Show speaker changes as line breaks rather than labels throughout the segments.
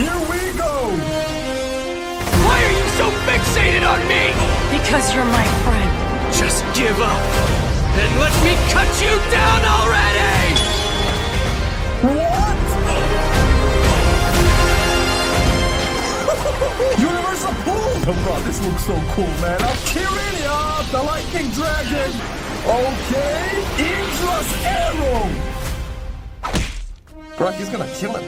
Here we go!
Why are you so fixated on me?
Because you're my friend.
Just give up and let me cut you down already!
What? Universal pool! Oh god, this looks so cool, man. I'm Kirinia, the lightning dragon! Okay, Indra's arrow! Bro, he's gonna kill him.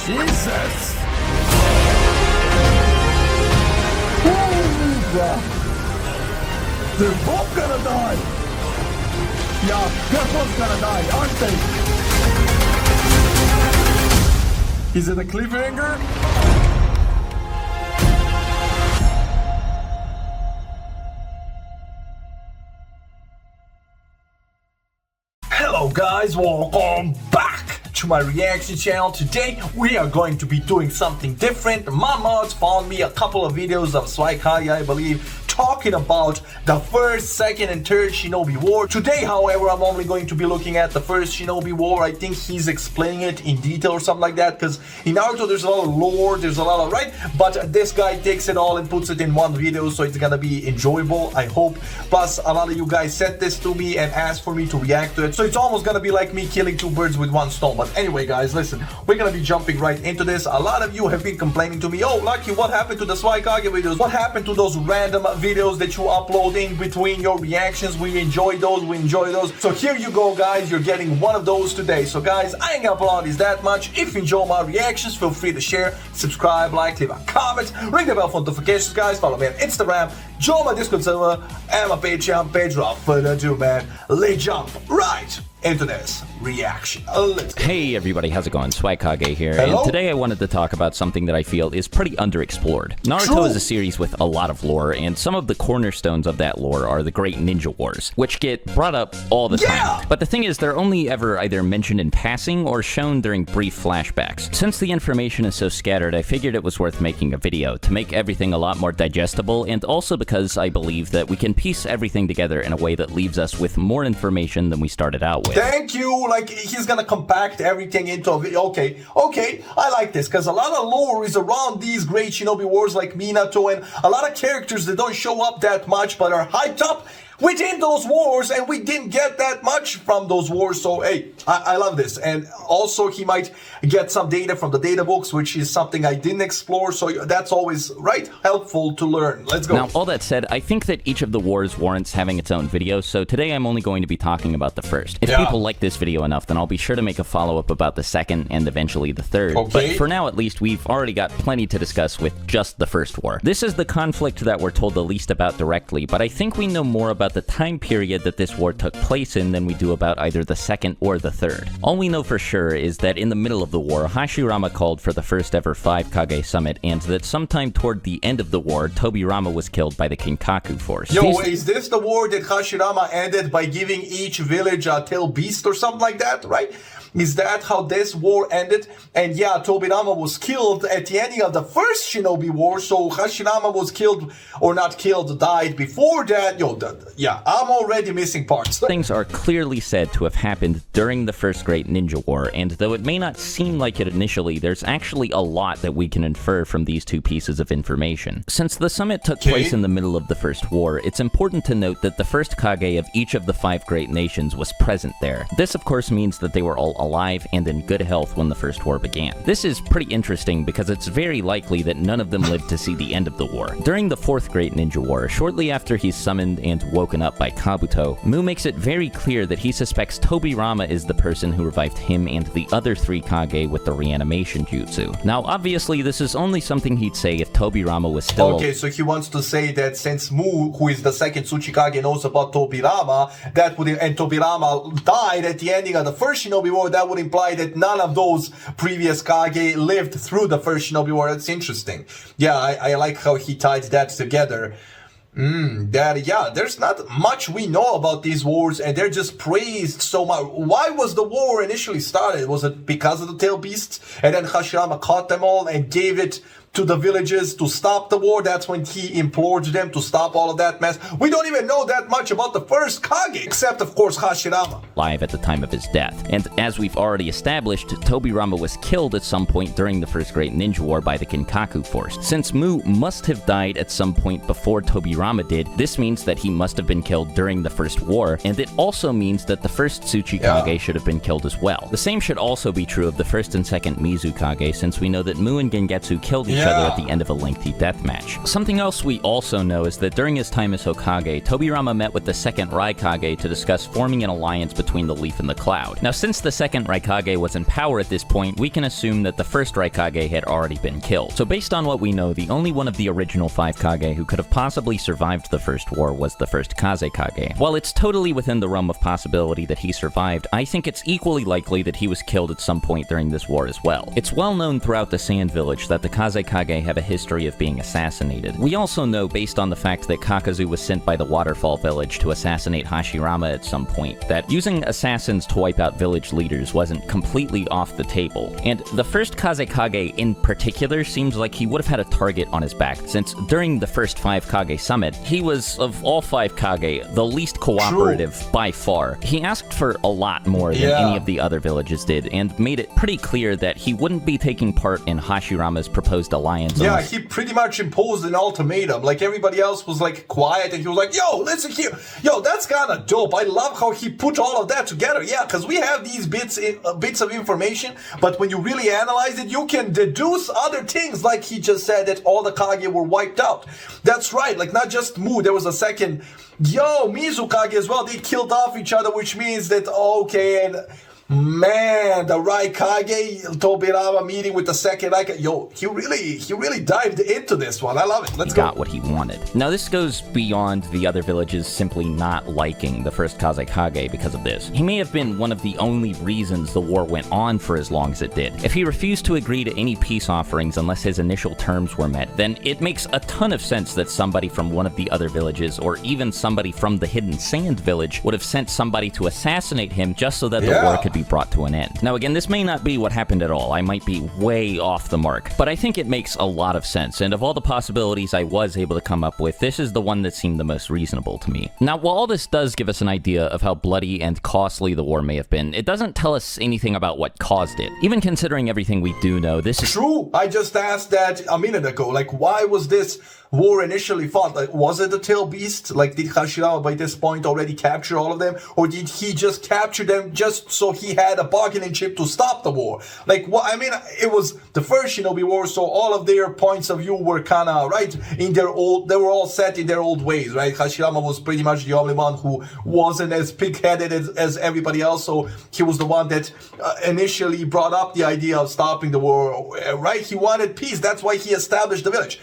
Jesus! Ooh, bro. They're both gonna die! Yeah, they're both gonna die, aren't they? Is it a cliffhanger? Hello guys, welcome back to my reaction channel. Today we are going to be doing something different. My mods found me a couple of videos of SWAGKAGE, I believe, talking about the first, second, and third Shinobi War. Today, however, I'm only going to be looking at the first Shinobi War. I think he's explaining it in detail or something like that, because in Naruto there's a lot of lore, there's a lot of, right? But this guy takes it all and puts it in one video, so it's gonna be enjoyable, I hope. Plus, a lot of you guys sent this to me and asked for me to react to it, so it's almost gonna be like me killing two birds with one stone. But anyway, guys, listen, we're gonna be jumping right into this. A lot of you have been complaining to me, oh, Lucky, what happened to the SWAGKAGE videos? What happened to those random videos that you upload in between your reactions? We enjoy those, So here you go, guys, you're getting one of those today. So guys, I ain't gonna upload these that much. If you enjoy my reactions, feel free to share, subscribe, like, leave a comment, ring the bell for notifications, guys. Follow me on Instagram, join my Discord server, and my Patreon page. Without further ado, man, let's jump right into this reaction. Let's go.
Hey everybody, how's it going? SWAGKAGE here.
Hello?
And today I wanted to talk about something that I feel is pretty underexplored. Naruto is a series with a lot of lore, and some of the cornerstones of that lore are the Great Ninja Wars, which get brought up all the time. But the thing is, they're only ever either mentioned in passing or shown during brief flashbacks. Since the information is so scattered, I figured it was worth making a video to make everything a lot more digestible, and also because I believe that we can piece everything together in a way that leaves us with more information than we started out with.
Thank you. Like, he's gonna compact everything into a video. Okay, I like this, because a lot of lore is around these great Shinobi Wars like Minato, and a lot of characters that don't show up that much but are hyped up within those wars, and we didn't get that much from those wars. So hey, I love this. And also he might get some data from the data books, which is something I didn't explore, so that's always right helpful to learn. Let's go.
Now, all that said, I think that each of the wars warrants having its own video, so today I'm only going to be talking about the first. If people like this video enough, then I'll be sure to make a follow-up about the second and eventually the third. But for now, at least, we've already got plenty to discuss with just the first war. This is the conflict that we're told the least about directly, but I think we know more about the time period that this war took place in than we do about either the second or the third. All we know for sure is that in the middle of the war, Hashirama called for the first ever 5 Kage summit, and that sometime toward the end of the war, Tobirama was killed by the Kinkaku force.
Yo, is this the war that Hashirama ended by giving each village a tail beast or something like that, right? Is that how this war ended? And yeah, Tobirama was killed at the ending of the first Shinobi War, so Hashirama was killed, or not killed, died before that. Yo, yeah, I'm already missing parts.
Things are clearly said to have happened during the first Great Ninja War, and though it may not seem like it initially, there's actually a lot that we can infer from these two pieces of information. Since the summit took place in the middle of the first war, it's important to note that the first Kage of each of the 5 great nations was present there. This of course means that they were all alive and in good health when the first war began. This is pretty interesting because it's very likely that none of them lived to see the end of the war. During the 4th Great Ninja War, shortly after he's summoned and woken up by Kabuto, Mu makes it very clear that he suspects Tobirama is the person who revived him and the other 3 Kage with the reanimation jutsu. Now obviously this is only something he'd say if Tobirama was still...
Okay, so he wants to say that since Mu, who is the second Tsuchikage, knows about Tobirama, that would, and Tobirama died at the ending of the first Shinobi War, that would imply that none of those previous Kage lived through the first Shinobi War. That's interesting. Yeah, I like how he tied that together. Yeah, there's not much we know about these wars, and they're just praised so much. Why was the war initially started? Was it because of the tail beasts? And then Hashirama caught them all and gave it to the villages to stop the war. That's when he implored them to stop all of that mess. We don't even know that much about the first Kage, except of course Hashirama.
Alive at the time of his death. And as we've already established, Tobirama was killed at some point during the First Great Ninja War by the Kinkaku Force. Since Mu must have died at some point before Tobirama did, this means that he must have been killed during the First War, and it also means that the first Tsuchikage should have been killed as well. The same should also be true of the first and second Mizukage, since we know that Mu and Gengetsu killed each other at the end of a lengthy death match. Something else we also know is that during his time as Hokage, Tobirama met with the second Raikage to discuss forming an alliance between the Leaf and the Cloud. Now, since the second Raikage was in power at this point, we can assume that the first Raikage had already been killed. So based on what we know, the only one of the original 5 Kage who could have possibly survived the first war was the first Kazekage. While it's totally within the realm of possibility that he survived, I think it's equally likely that he was killed at some point during this war as well. It's well known throughout the Sand Village that the Kazekage have a history of being assassinated. We also know, based on the fact that Kakazu was sent by the Waterfall Village to assassinate Hashirama at some point, that using assassins to wipe out village leaders wasn't completely off the table. And the first Kazekage in particular seems like he would have had a target on his back, since during the first 5 Kage summit, he was, of all 5 Kage, the least cooperative by far. He asked for a lot more than any of the other villages did, and made it pretty clear that he wouldn't be taking part in Hashirama's proposed alliance.
Yeah, he pretty much imposed an ultimatum. Like, everybody else was like quiet, and he was like, yo, listen here. Yo, that's kind of dope. I love how he put all of that together. Yeah, because we have these bits of information, but when you really analyze it, you can deduce other things, like he just said that all the Kage were wiped out. That's right, like not just Mu, there was a second, Mizukage as well. They killed off each other, which means that, okay, and man, the Raikage Tobirama meeting with the second Raikage. Yo, he really dived into this one. I love it. Let's go.
Got what he wanted. Now, this goes beyond the other villages simply not liking the first Kazekage because of this. He may have been one of the only reasons the war went on for as long as it did. If he refused to agree to any peace offerings unless his initial terms were met, then it makes a ton of sense that somebody from one of the other villages, or even somebody from the Hidden Sand Village, would have sent somebody to assassinate him just so that the war could be brought to an end. Now again, this may not be what happened at all. I might be way off the mark, but I think it makes a lot of sense, and of all the possibilities I was able to come up with, this is the one that seemed the most reasonable to me. Now, while all this does give us an idea of how bloody and costly the war may have been, it doesn't tell us anything about what caused it. Even considering everything we do know, this is
true. I just asked that a minute ago. Like, why was this war initially fought? Like, was it the Tail Beast? Like, did Hashirama by this point already capture all of them? Or did he just capture them just so he had a bargaining chip to stop the war? Like, what? I mean, it was the first Shinobi War, so all of their points of view were kind of, right, in their old, they were all set in their old ways, right? Hashirama was pretty much the only one who wasn't as pig-headed as everybody else, so he was the one that initially brought up the idea of stopping the war, right? He wanted peace. That's why he established the village.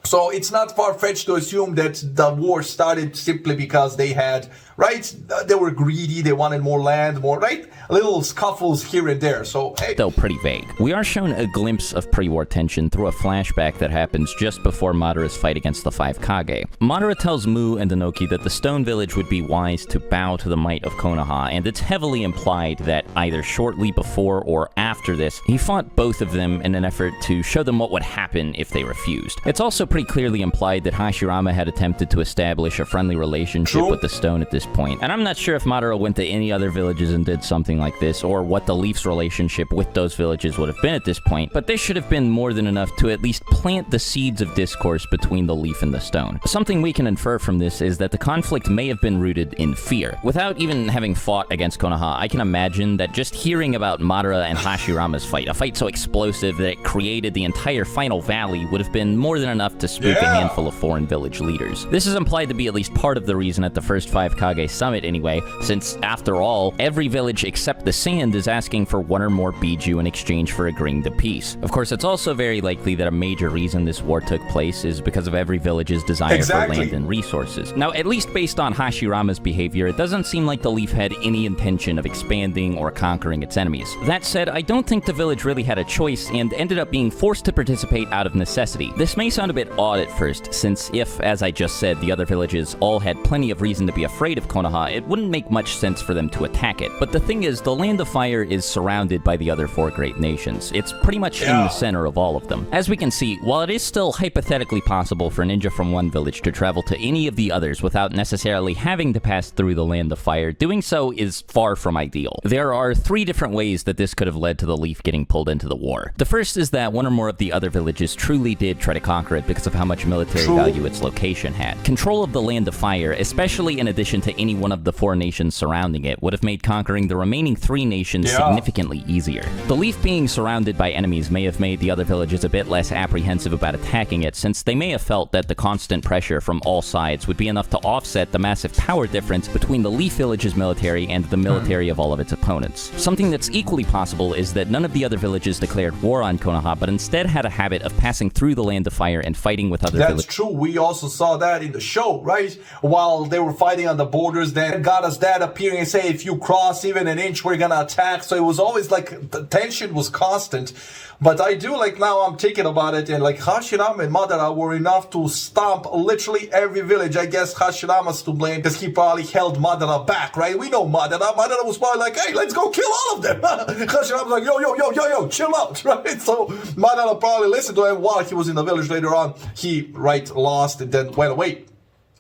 So it's not far-fetched to assume that the war started simply because they had, right, they were greedy, they wanted more land, more, right, little scuffles here and there, so hey.
Still pretty vague. We are shown a glimpse of pre-war tension through a flashback that happens just before Madara's fight against the 5 Kage. Madara tells Mu and Inoki that the Stone Village would be wise to bow to the might of Konoha, and it's heavily implied that either shortly before or after this, he fought both of them in an effort to show them what would happen if they refused. It's also pretty clearly implied that Hashirama had attempted to establish a friendly relationship with the stone at this point, and I'm not sure if Madara went to any other villages and did something like this, or what the Leaf's relationship with those villages would have been at this point, but this should have been more than enough to at least plant the seeds of discourse between the Leaf and the stone. Something we can infer from this is that the conflict may have been rooted in fear. Without even having fought against Konoha, I can imagine that just hearing about Madara and Hashirama's fight, a fight so explosive that it created the entire final valley, would have been more than enough to spook a handful of foreign village leaders. This is implied to be at least part of the reason at the first 5 Kage summit anyway, since after all, every village except the Sand is asking for 1 or more Biju in exchange for agreeing to peace. Of course, it's also very likely that a major reason this war took place is because of every village's desire for land and resources. Now, at least based on Hashirama's behavior, it doesn't seem like the Leaf had any intention of expanding or conquering its enemies. That said, I don't think the village really had a choice and ended up being forced to participate out of necessity. This may sound a bit odd at first, since if, as I just said, the other villages all had plenty of reason to be afraid of of Konoha, it wouldn't make much sense for them to attack it. But the thing is, the Land of Fire is surrounded by the other 4 great nations. It's pretty much in the center of all of them. As we can see, while it is still hypothetically possible for ninja from one village to travel to any of the others without necessarily having to pass through the Land of Fire, doing so is far from ideal. There are 3 different ways that this could have led to the Leaf getting pulled into the war. The first is that one or more of the other villages truly did try to conquer it because of how much military value its location had. Control of the Land of Fire, especially in addition to any one of the 4 nations surrounding it, would have made conquering the remaining 3 nations significantly easier. The Leaf being surrounded by enemies may have made the other villages a bit less apprehensive about attacking it, since they may have felt that the constant pressure from all sides would be enough to offset the massive power difference between the Leaf village's military and the military of all of its opponents. Something that's equally possible is that none of the other villages declared war on Konoha, but instead had a habit of passing through the Land of Fire and fighting with other villages.
That's true. We also saw that in the show, right? While they were fighting on the borders, then Gaara's dad appearing and say, if you cross even an inch, we're gonna attack. So it was always like, the tension was constant. But I do like, now I'm thinking about it, and like Hashirama and Madara were enough to stomp literally every village. I guess Hashirama's to blame because he probably held Madara back, right? We know Madara. Madara was probably like, hey, let's go kill all of them. Hashirama's like, yo, chill out, right? So Madara probably listened to him while he was in the village. Later on, he, lost and then went away.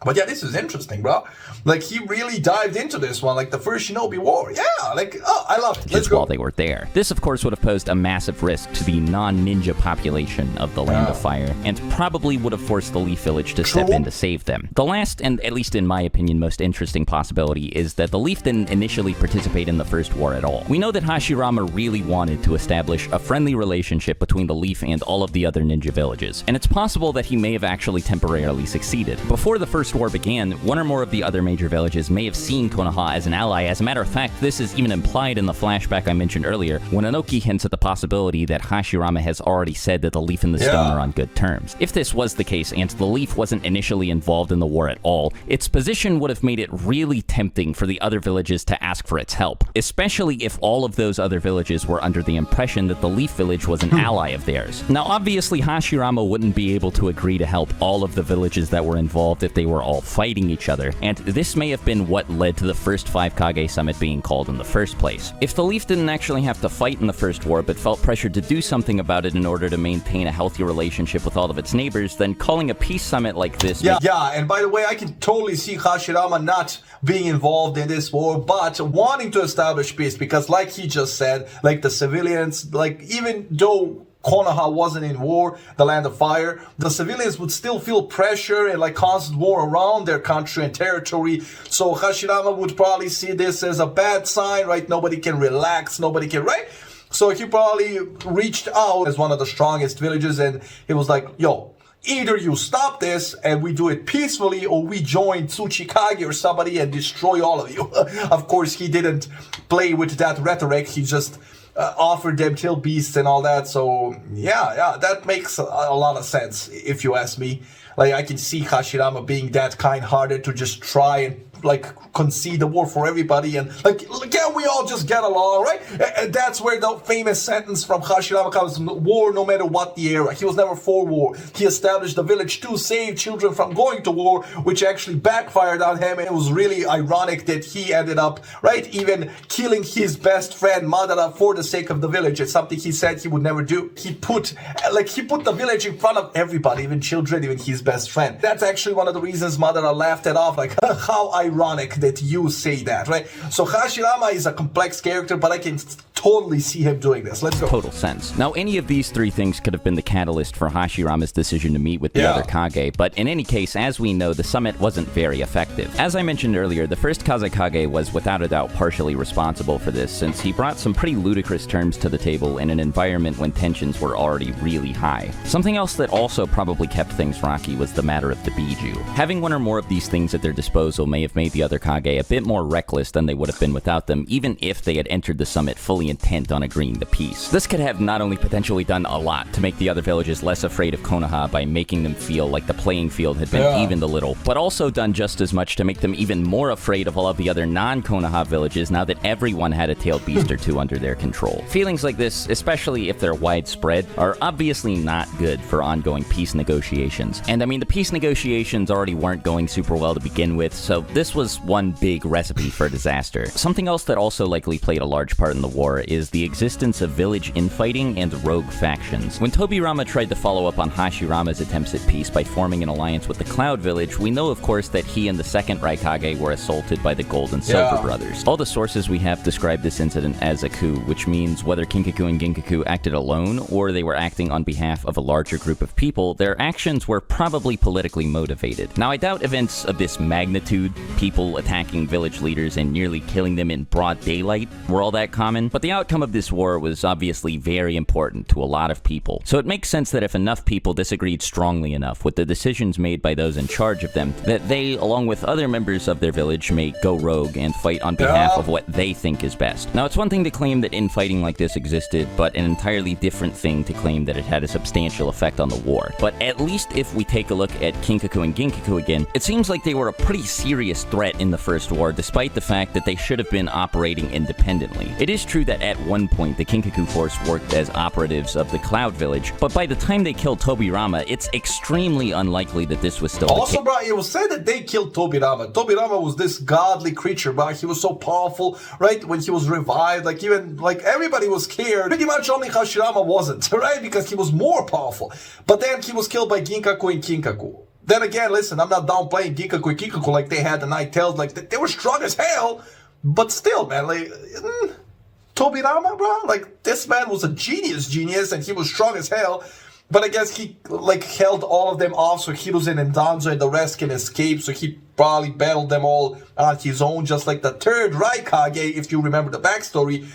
But yeah, this is interesting, bro. Like, he really dived into this one, like the first Shinobi War. Yeah, like, oh, I love it. Let's go.
While they were there. This, of course, would have posed a massive risk to the non-ninja population of the Land of Fire, and probably would have forced the Leaf Village to step in to save them. The last, and at least in my opinion, most interesting possibility is that the Leaf didn't initially participate in the first war at all. We know that Hashirama really wanted to establish a friendly relationship between the Leaf and all of the other ninja villages, and it's possible that he may have actually temporarily succeeded. Before the first war began, one or more of the other major villages may have seen Konoha as an ally. As a matter of fact, this is even implied in the flashback I mentioned earlier, when Inoki hints at the possibility that Hashirama has already said that the Leaf and the Stone are on good terms. If this was the case, and the Leaf wasn't initially involved in the war at all, its position would have made it really tempting for the other villages to ask for its help, especially if all of those other villages were under the impression that the Leaf village was an ally of theirs. Now, obviously, Hashirama wouldn't be able to agree to help all of the villages that were involved if they were all fighting each other, and this may have been what led to the first 5 Kage Summit being called in the first place. If the Leaf didn't actually have to fight in the first war, but felt pressured to do something about it in order to maintain a healthy relationship with all of its neighbors, then calling a peace summit like this...
Yeah, and by the way, I can totally see Hashirama not being involved in this war, but wanting to establish peace, because like he just said, like the civilians, like even though Konoha wasn't in war, the Land of Fire, the civilians would still feel pressure and like constant war around their country and territory. So Hashirama would probably see this as a bad sign, right? Nobody can relax, nobody can, right? So he probably reached out as one of the strongest villages, and it was like, yo, either you stop this and we do it peacefully, or we join Tsuchikage or somebody and destroy all of you. Of course, he didn't play with that rhetoric. He just offered them kill beasts and all that. So yeah, that makes a lot of sense if you ask me. Like, I can see Hashirama being that kind-hearted to just try and like concede the war for everybody, and like, can we all just get along, right? And that's where the famous sentence from Hashirama comes: war no matter what the era. He was never for war. He established the village to save children from going to war, which actually backfired on him, and it was really ironic that he ended up, right, even killing his best friend Madara for the sake of the village. It's something he said he would never do. He put the village in front of everybody, even children, even his best friend. That's actually one of the reasons Madara laughed it off, like, how ironic that you say that, right? So Hashirama is a complex character, but I can totally see him doing this. Let's go.
Total sense. Now, any of these 3 things could have been the catalyst for Hashirama's decision to meet with the other Kage, but in any case, as we know, the summit wasn't very effective. As I mentioned earlier, the first Kazekage was without a doubt partially responsible for this, since he brought some pretty ludicrous terms to the table in an environment when tensions were already really high. Something else that also probably kept things rocky was the matter of the Biju. Having one or more of these things at their disposal may have made the other Kage a bit more reckless than they would have been without them, even if they had entered the summit fully intent on agreeing to peace. This could have not only potentially done a lot to make the other villages less afraid of Konoha by making them feel like the playing field had been evened a little, but also done just as much to make them even more afraid of all of the other non-Konoha villages now that everyone had a tailed beast or two under their control. Feelings like this, especially if they're widespread, are obviously not good for ongoing peace negotiations. And I mean, the peace negotiations already weren't going super well to begin with, so this was one big recipe for disaster. Something else that also likely played a large part in the war is the existence of village infighting and rogue factions. When Tobirama tried to follow up on Hashirama's attempts at peace by forming an alliance with the Cloud Village, we know of course that he and the second Raikage were assaulted by the Gold and Silver brothers. All the sources we have describe this incident as a coup, which means whether Kinkaku and Ginkaku acted alone or they were acting on behalf of a larger group of people, their actions were probably politically motivated. Now, I doubt events of this magnitude, people attacking village leaders and nearly killing them in broad daylight, were all that common, but the outcome of this war was obviously very important to a lot of people. So it makes sense that if enough people disagreed strongly enough with the decisions made by those in charge of them, that they, along with other members of their village, may go rogue and fight on behalf of what they think is best. Now, it's one thing to claim that infighting like this existed, but an entirely different thing to claim that it had a substantial effect on the war. But at least if we take a look at Kinkaku and Ginkaku again, it seems like they were a pretty serious threat in the first war, despite the fact that they should have been operating independently. It is true that at one point the Kinkaku force worked as operatives of the Cloud Village, but by the time they killed Tobirama, it's extremely unlikely that this was still
also, bro, it was said that they killed Tobirama. Tobirama was this godly creature, bro. He was so powerful, right? When he was revived, like even like everybody was scared. Pretty much only Hashirama wasn't, right? Because he was more powerful. But then he was killed by Ginkaku and Kinkaku. Then again, listen, I'm not downplaying Ginkaku and Kinkaku like they had the Night Tails, like they were strong as hell. But still, man, like Tobirama, bro, like this man was a genius, and he was strong as hell. But I guess he like held all of them off so Hiruzen and Danzo and the rest can escape. So he probably battled them all on his own, just like the third Raikage, if you remember the backstory.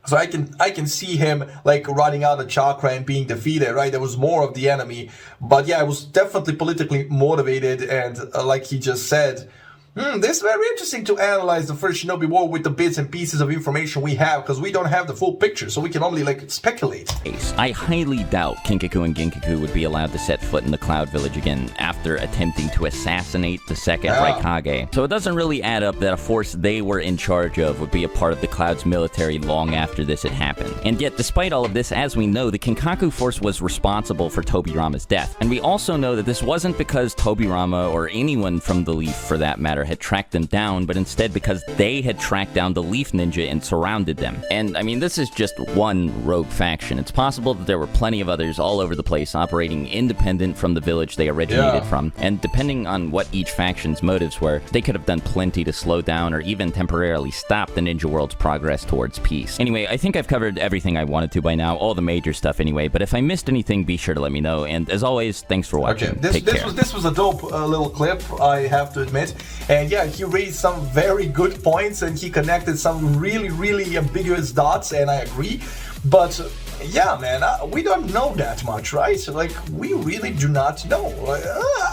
So I can see him like running out of chakra and being defeated, right? There was more of the enemy. But yeah, it was definitely politically motivated, and like he just said, this is very interesting to analyze the first Shinobi War with the bits and pieces of information we have, because we don't have the full picture, so we can only like speculate.
I highly doubt Kinkaku and Ginkaku would be allowed to set foot in the Cloud Village again after attempting to assassinate the second Raikage. So it doesn't really add up that a force they were in charge of would be a part of the Cloud's military long after this had happened. And yet, despite all of this, as we know, the Kinkaku force was responsible for Tobirama's death. And we also know that this wasn't because Tobirama, or anyone from the Leaf for that matter, had tracked them down, but instead because they had tracked down the Leaf Ninja and surrounded them. And I mean, this is just one rogue faction. It's possible that there were plenty of others all over the place operating independent from the village they originated from, and depending on what each faction's motives were, they could have done plenty to slow down or even temporarily stop the ninja world's progress towards peace. Anyway, I think I've covered everything I wanted to by now, all the major stuff anyway, but if I missed anything, be sure to let me know, and as always, thanks for watching.
Okay, this was a dope little clip, I have to admit. And yeah, he raised some very good points and he connected some really ambiguous dots, and I agree. But yeah, man, we don't know that much, right? So, like, we really do not know.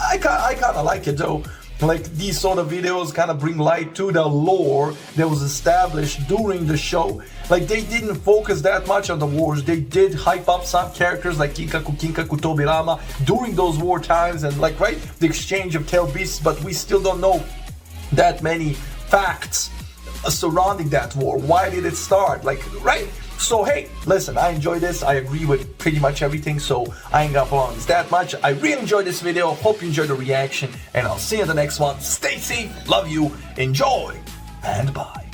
I kind of like it though. Like, these sort of videos kind of bring light to the lore that was established during the show. Like, they didn't focus that much on the wars. They did hype up some characters like Kinkaku, Tobirama during those war times, and like, right, the exchange of tail beasts, but we still don't know that many facts surrounding that war. Why did it start? Like, right? So hey, listen, I enjoyed this. I agree with pretty much everything, so I ain't got on this that much. I really enjoyed this video. Hope you enjoyed the reaction, and I'll see you in the next one. Stay safe, love you, enjoy, and bye.